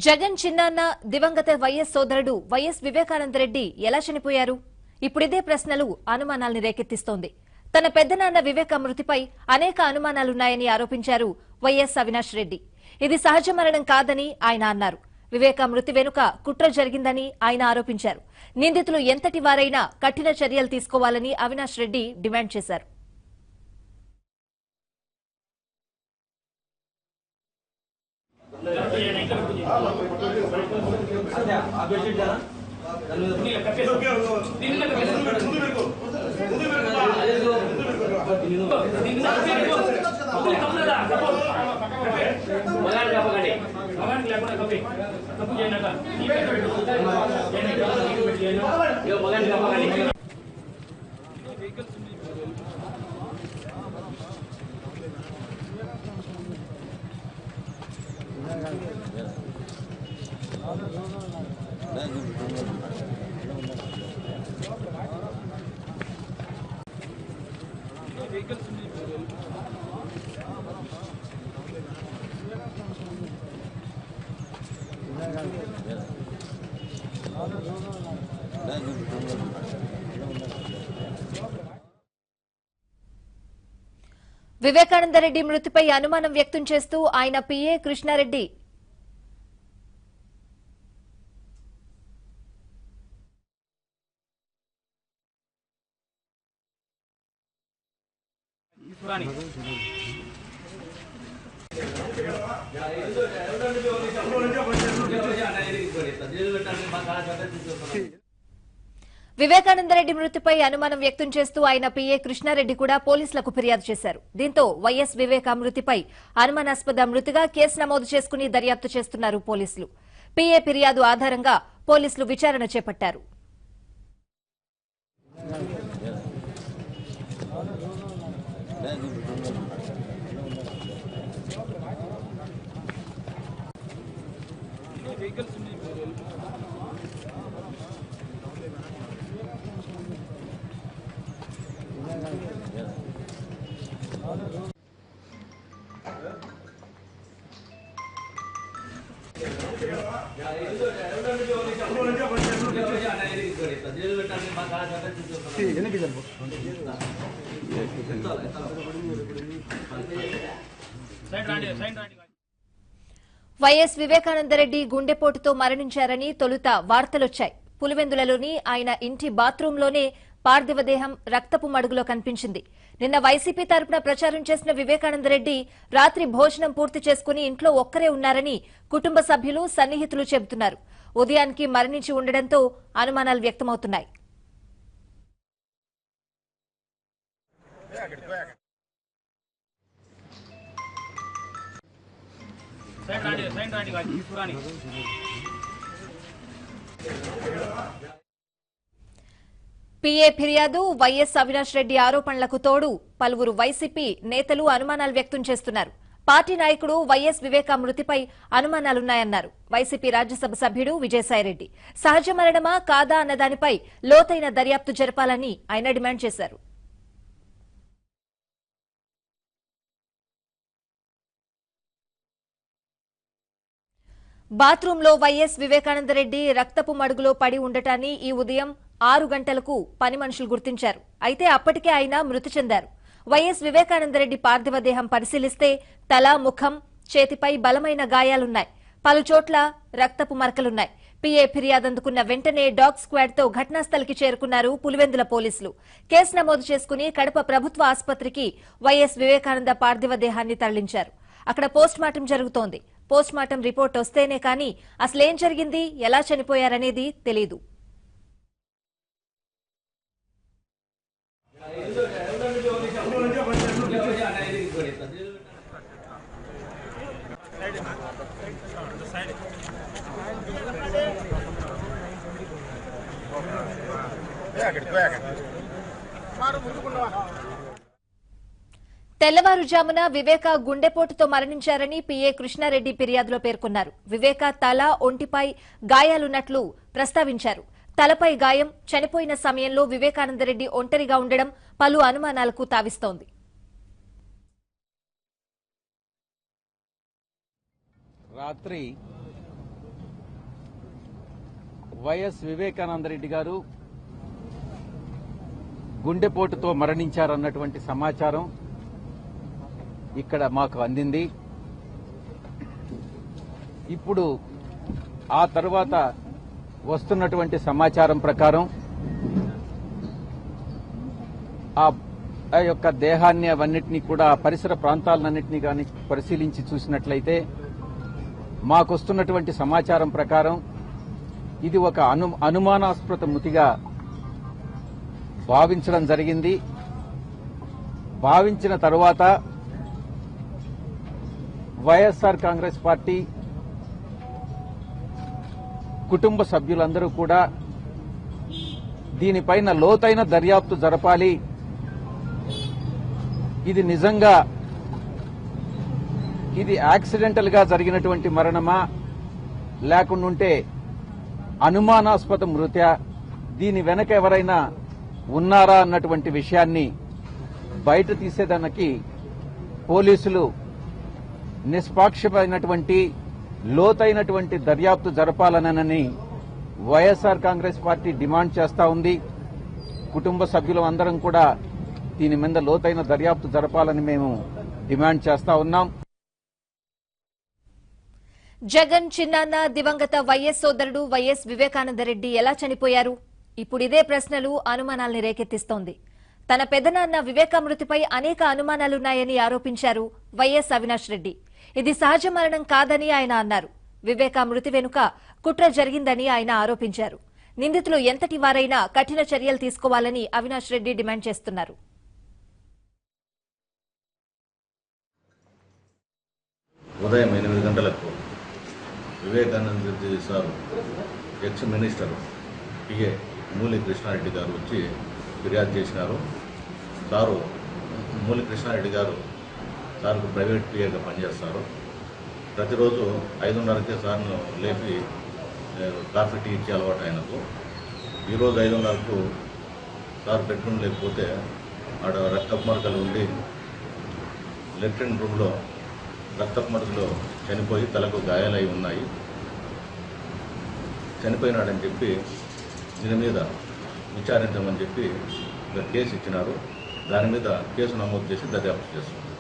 జగన్ చిన్నాన్న దివంగత వైఎస్ సోదరుడు వైఎస్ వివేకానంద రెడ్డి ఎలా చనిపోయారు? ఇప్పుడిదే ప్రశ్నలు అనుమానాల్ని రేకెత్తిస్తోంది. తన పెద్దనాన్న వివేక మృతిపై అనేక అనుమానాలున్నాయని ఆరోపించారు వైఎస్ అవినాష్ రెడ్డి. ఇది సహజ మరణం కాదని ఆయన అన్నారు. వివేక మృతి వెనుక కుట్ర జరిగిందని ఆయన ఆరోపించారు. నిందితులు ఎంతటి వారైనా కఠిన చర్యలు తీసుకోవాలని అవినాష్ రెడ్డి డిమాండ్ చేశారు. వివేకానంద రెడ్డి మృతిపై అనుమానం వ్యక్తం చేస్తూ ఆయన పిఏ కృష్ణారెడ్డి వివేకానందరెడ్డి మృతిపై అనుమానం వ్యక్తం చేస్తూ ఆయన పిఏ కృష్ణారెడ్డి కూడా పోలీసులకు ఫిర్యాదు చేశారు. దీంతో వైఎస్ వివేక మృతిపై అనుమానాస్పద మృతిగా కేసు నమోదు చేసుకుని దర్యాప్తు చేస్తున్నారు పోలీసులు. పిఏ ఫిర్యాదు ఆధారంగా పోలీసులు విచారణ చేపట్టారు. వైఎస్ వివేకానందరెడ్డి గుండెపోటుతో మరణించారని తొలుత వార్తలొచ్చాయి. పులివెందులలోని ఆయన ఇంటి బాత్రూంలోనే పార్థివ దేహం రక్తపు మడుగులో కనిపించింది. నిన్న వైసీపీ తరపున ప్రచారం చేసిన వివేకానందరెడ్డి రాత్రి భోజనం పూర్తి చేసుకుని ఇంట్లో ఒక్కరే ఉన్నారని కుటుంబ సభ్యులు, సన్నిహితులు చెబుతున్నారు. ఉదయానికి మరణించి ఉండడంతో అనుమానాలు వ్యక్తమవుతున్నాయి. పిఏ ఫిర్యాదు, వైఎస్ అవినాష్ రెడ్డి ఆరోపణలకు తోడు పలువురు వైసీపీ నేతలు అనుమానాలు వ్యక్తం చేస్తున్నారు. పార్టీ నాయకుడు వైఎస్ వివేక మృతిపై అనుమానాలున్నాయన్నారు వైసీపీ రాజ్యసభ సభ్యుడు విజయసాయిరెడ్డి. సహజ మరణమా కాదా అన్న దానిపై లోతైన దర్యాప్తు జరపాలని ఆయన డిమాండ్ చేశారు. బాత్రూంలో వైఎస్ వివేకానందరెడ్డి రక్తపు మడుగులో పడి ఉండటాన్ని ఈ ఉదయం 6 గంటలకు పని మనుషులు గుర్తించారు. అయితే అప్పటికే ఆయన మృతి చెందారు. వైఎస్ వివేకానందరెడ్డి పార్థివ దేహం పరిశీలిస్తే తల, ముఖం, చేతిపై బలమైన గాయాలున్నాయి. పలు చోట్ల రక్తపు మరకలున్నాయి. పిఏ ఫిర్యాదు అందుకున్న వెంటనే డాగ్ స్క్వాడ్ తో ఘటనాస్థలికి చేరుకున్నారు పులివెందుల పోలీసులు. కేసు నమోదు చేసుకుని కడప ప్రభుత్వ ఆసుపత్రికి వైఎస్ వివేకానంద పార్థివ దేహాన్ని తరలించారు. అక్కడ పోస్టుమార్టం జరుగుతోంది. పోస్టుమార్టం రిపోర్ట్ వస్తేనే కానీ అసలేం జరిగింది, ఎలా చనిపోయారనేది తెలీదు. తెల్లవారుజామున వివేక గుండెపోటుతో మరణించారని పిఏ కృష్ణారెడ్డి ఫిర్యాదులో పేర్కొన్నారు. వివేక తల, ఒంటిపై గాయాలున్నట్లు ప్రస్తావించారు. తలపై గాయం, చనిపోయిన సమయంలో వివేకానందరెడ్డి ఒంటరిగా ఉండడం పలు అనుమానాలకు తావిస్తోంది. రాత్రి వైఎస్ వివేకానందరెడ్డి గారు గుండెపోటుతో మరణించారన్నటువంటి సమాచారం ఇక్కడ మాకు అందింది. ఇప్పుడు ఆ తర్వాత వస్తున్నటువంటి సమాచారం ప్రకారం ఆ యొక్క దేహాన్ని అవన్నిటినీ కూడా పరిసర ప్రాంతాలన్నింటినీ కానీ పరిశీలించి చూసినట్లయితే మాకొస్తున్నటువంటి సమాచారం ప్రకారం ఇది ఒక అనుమానాస్పద మృతిగా భావించడం జరిగింది. భావించిన తరువాత వైఎస్ఆర్ కాంగ్రెస్ పార్టీ కుటుంబ సభ్యులందరూ కూడా దీనిపైన లోతైన దర్యాప్తు జరపాలి, ఇది నిజంగా ఇది యాక్సిడెంటల్ గా జరిగినటువంటి మరణమా లేకుంటే అనుమానాస్పద మృత్యా, దీని వెనక ఎవరైనా ఉన్నారా అన్నటువంటి విషయాన్ని బయట తీసేదానికి పోలీసులు నిష్పాక్షమైనటువంటి లోతైనటువంటి దర్యాప్తు జరపాలనని వైఎస్ఆర్ కాంగ్రెస్ పార్టీ డిమాండ్ చేస్తా ఉంది. కుటుంబ సభ్యులు అందరం కూడా దీని మీద లోతైన దర్యాప్తు జరపాలని మేము డిమాండ్ చేస్తా ఉన్నాం. జగన్ చిన్నాన్న దివంగత వైఎస్ సోదరుడు వైఎస్ వివేకానందరెడ్డి ఎలా చనిపోయారు? ఇప్పుడు ఇదే ప్రశ్నలు అనుమానాల్ని రేకెత్తిస్తోంది. తన పెదనాన్న వివేక మృతిపై అనేక అనుమానాలున్నాయని ఆరోపించారు వైఎస్ అవినాష్ రెడ్డి. ఇది సహజ మరణం కాదని ఆయన అన్నారు. వివేక మృతి వెనుక కుట్ర జరిగిందని ఆయన ఆరోపించారు. నిందితులు ఎంతటి వారైనా కఠిన చర్యలు తీసుకోవాలని అవినాష్ రెడ్డి డిమాండ్ చేస్తున్నారు. ఉదయం 8 గంటలకు Vivekananda Reddy sir ex minister PA Muli Krishnareddy గారు వచ్చి ఫిర్యాదు చేసినారు. సారు మూలి కృష్ణారెడ్డి గారు సార్కు ప్రైవేట్ పిఏగా పనిచేస్తారు. ప్రతిరోజు 5:30కే సార్ను లేపి కాఫీ టీ ఇచ్చే అలవాటు ఆయనకు. ఈరోజు 5:30కు సార్ బెడ్రూమ్ లేకపోతే ఆడ రక్తపు మరకలు ఉండి లెఫ్టినెంట్ రూమ్లో రక్తపు మరకలు చనిపోయి తలకు గాయాలై ఉన్నాయి. చనిపోయినాడని చెప్పి దీని మీద విచారించమని చెప్పి కేసు ఇచ్చినారు. దాని మీద కేసు నమోదు చేసి దర్యాప్తు చేస్తున్నారు.